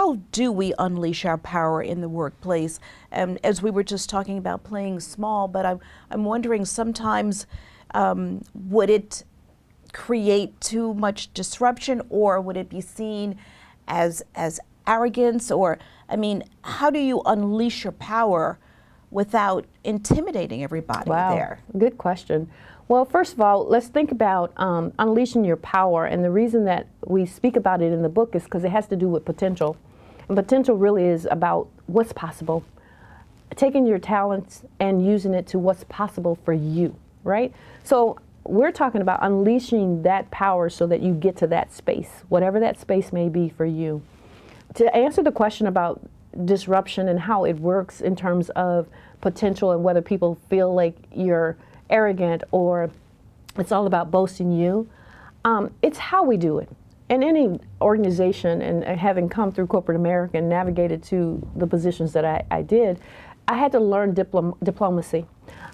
how do we unleash our power in the workplace? And as we were just talking about playing small, but I'm wondering sometimes would it create too much disruption, or would it be seen as arrogance? Or, I mean, how do you unleash your power without intimidating everybody there? Good question. Well, first of all, let's think about unleashing your power. And the reason that we speak about it in the book is because it has to do with potential. And potential really is about what's possible. Taking your talents and using it to what's possible for you, right? So we're talking about unleashing that power so that you get to that space, whatever that space may be for you. To answer the question about disruption and how it works in terms of potential and whether people feel like you're arrogant or it's all about boasting you, it's how we do it. In any organization, and having come through corporate America and navigated to the positions that I did, I had to learn diplomacy.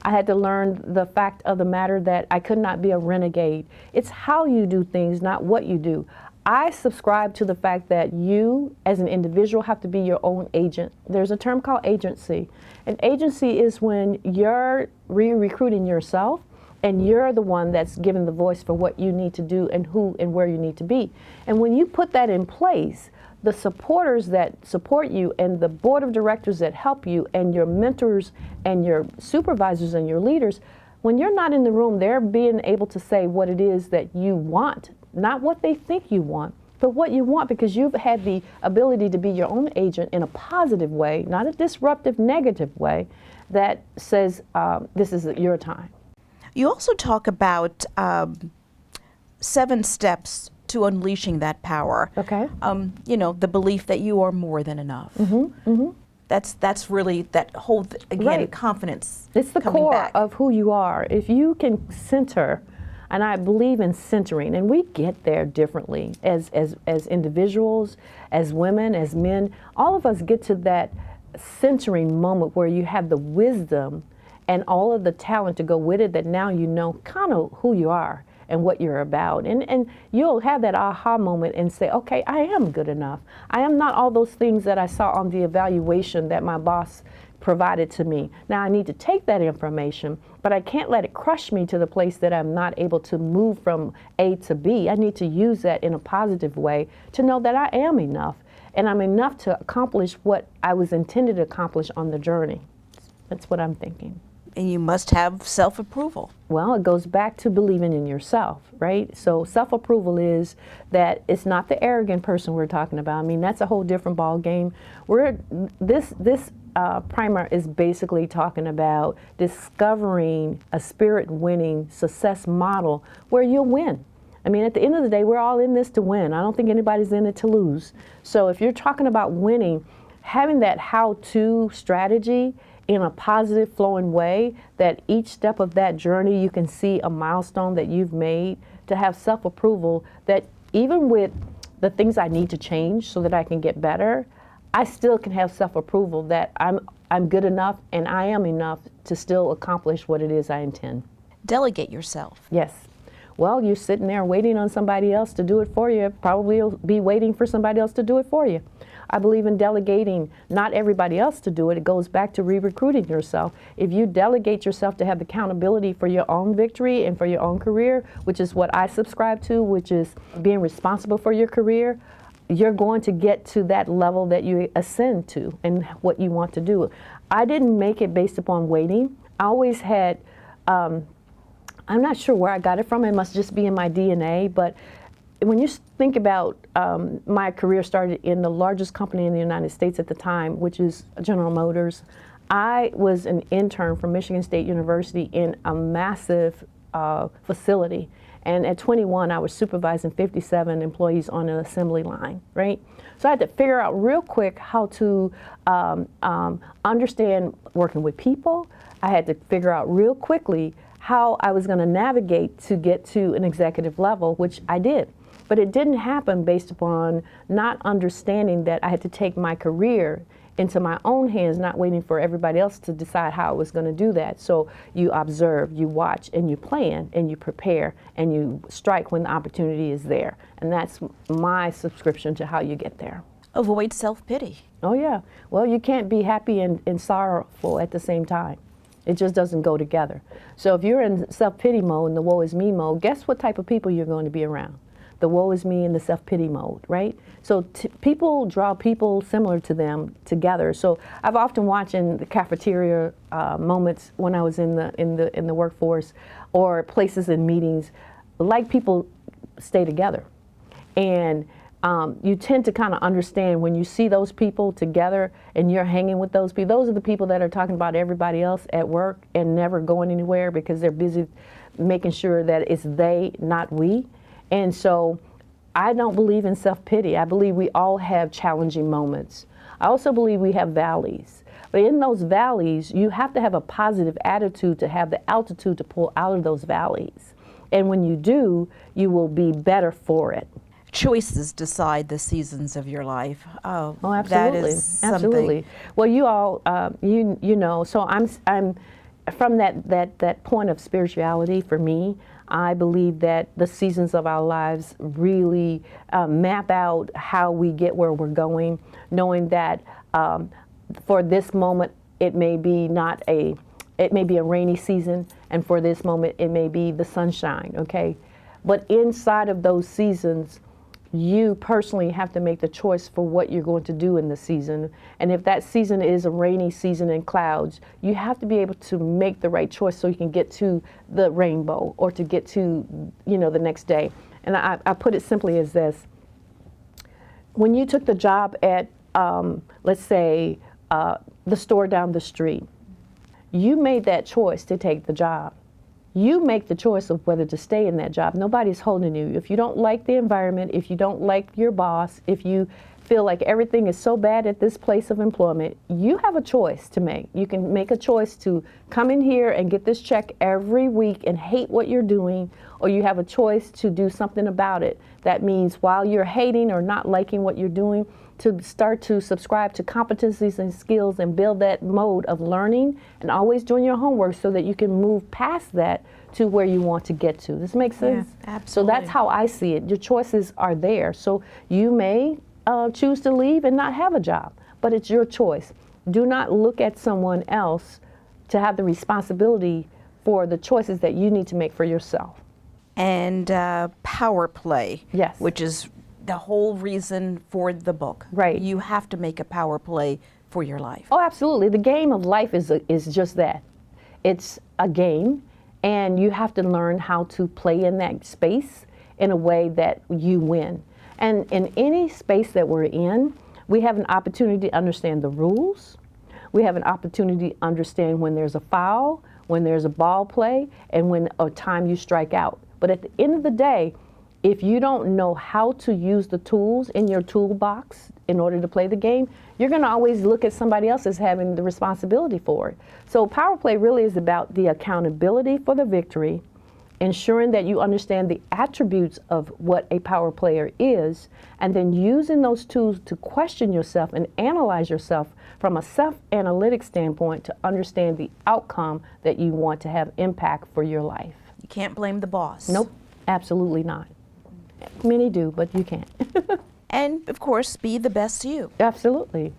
I had to learn the fact of the matter that I could not be a renegade. It's how you do things, not what you do. I subscribe to the fact that you, as an individual, have to be your own agent. There's a term called agency. An agency is when you're re-recruiting yourself and you're the one that's given the voice for what you need to do and who and where you need to be. And when you put that in place, the supporters that support you and the board of directors that help you and your mentors and your supervisors and your leaders, when you're not in the room, they're being able to say what it is that you want. Not what they think you want, but what you want, because you've had the ability to be your own agent in a positive way, not a disruptive, negative way that says this is your time. You also talk about 7 steps to unleashing that power. Okay. You know, the belief that you are more than enough. Mm-hmm, mm-hmm. That's really that whole, again, right. Confidence. It's the coming core back. of who you are. If you can center. And I believe in centering, and we get there differently as individuals, as women, as men. All of us get to that centering moment where you have the wisdom and all of the talent to go with it, that now you know kind of who you are and what you're about. And you'll have that aha moment and say, okay, I am good enough. I am not all those things that I saw on the evaluation that my boss provided to me. Now I need to take that information, but I can't let it crush me to the place that I'm not able to move from A to B. I need to use that in a positive way to know that I am enough, and I'm enough to accomplish what I was intended to accomplish on the journey. That's what I'm thinking. And you must have self-approval. Well, it goes back to believing in yourself, right? So self-approval is that it's not the arrogant person we're talking about. I mean, that's a whole different ball game. This primer is basically talking about discovering a spirit-winning success model where you'll win. I mean, at the end of the day, we're all in this to win. I don't think anybody's in it to lose. So if you're talking about winning, having that how-to strategy in a positive flowing way, that each step of that journey you can see a milestone that you've made, to have self-approval that even with the things I need to change so that I can get better, I still can have self-approval that I'm good enough and I am enough to still accomplish what it is I intend. Delegate yourself. Yes. Well, you're sitting there waiting on somebody else to do it for you. Probably you'll be waiting for somebody else to do it for you. I believe in delegating, not everybody else to do it. It goes back to re-recruiting yourself. If you delegate yourself to have the accountability for your own victory and for your own career, which is what I subscribe to, which is being responsible for your career, you're going to get to that level that you ascend to and what you want to do. I didn't make it based upon waiting. I always had, I'm not sure where I got it from. It must just be in my DNA, but when you think about my career started in the largest company in the United States at the time, which is General Motors. I was an intern from Michigan State University in a massive facility. And at 21, I was supervising 57 employees on an assembly line, right? So I had to figure out real quick how to understand working with people. I had to figure out real quickly how I was going to navigate to get to an executive level, which I did. But it didn't happen based upon not understanding that I had to take my career into my own hands, not waiting for everybody else to decide how I was going to do that. So you observe, you watch, and you plan, and you prepare, and you strike when the opportunity is there. And that's my subscription to how you get there. Avoid self-pity. Oh yeah. Well, you can't be happy and sorrowful at the same time. It just doesn't go together. So if you're in self-pity mode and the woe is me mode, guess what type of people you're going to be around? The woe is me and the self-pity mode, right? So people draw people similar to them together. So I've often watched in the cafeteria moments when I was in the workforce, or places in meetings, like people stay together. And you tend to kind of understand when you see those people together and you're hanging with those people. Those are the people that are talking about everybody else at work and never going anywhere because they're busy making sure that it's they, not we. And so I don't believe in self-pity. I believe we all have challenging moments. I also believe we have valleys. But in those valleys, you have to have a positive attitude to have the altitude to pull out of those valleys. And when you do, you will be better for it. Choices decide the seasons of your life. Oh, absolutely. That is something. Absolutely. Well, you all, you know, so I'm from that point of spirituality. For me, I believe that the seasons of our lives really map out how we get where we're going, knowing that for this moment it may be it may be a rainy season, and for this moment it may be the sunshine. Okay, but inside of those seasons, you personally have to make the choice for what you're going to do in the season. And if that season is a rainy season and clouds, you have to be able to make the right choice so you can get to the rainbow or to get to, you know, the next day. And I put it simply as this. When you took the job at, let's say, the store down the street, you made that choice to take the job. You make the choice of whether to stay in that job. Nobody's holding you. If you don't like the environment, if you don't like your boss, if you feel like everything is so bad at this place of employment, you have a choice to make. You can make a choice to come in here and get this check every week and hate what you're doing, or you have a choice to do something about it. That means while you're hating or not liking what you're doing, to start to subscribe to competencies and skills and build that mode of learning and always doing your homework so that you can move past that to where you want to get to. This makes sense? Yeah, absolutely. So that's how I see it. Your choices are there. So you may choose to leave and not have a job, but it's your choice. Do not look at someone else to have the responsibility for the choices that you need to make for yourself. And Powerplay, Yes. which is the whole reason for the book. Right. You have to make a power play for your life. Oh, absolutely. The game of life is just that. It's a game, and you have to learn how to play in that space in a way that you win. And in any space that we're in, we have an opportunity to understand the rules. We have an opportunity to understand when there's a foul, when there's a ball play, and when a time you strike out. But at the end of the day, if you don't know how to use the tools in your toolbox in order to play the game, you're going to always look at somebody else as having the responsibility for it. So Powerplay really is about the accountability for the victory, ensuring that you understand the attributes of what a power player is, and then using those tools to question yourself and analyze yourself from a self-analytic standpoint to understand the outcome that you want to have impact for your life. You can't blame the boss. Nope, absolutely not. Many do, but you can't. And of course, be the best you. Absolutely.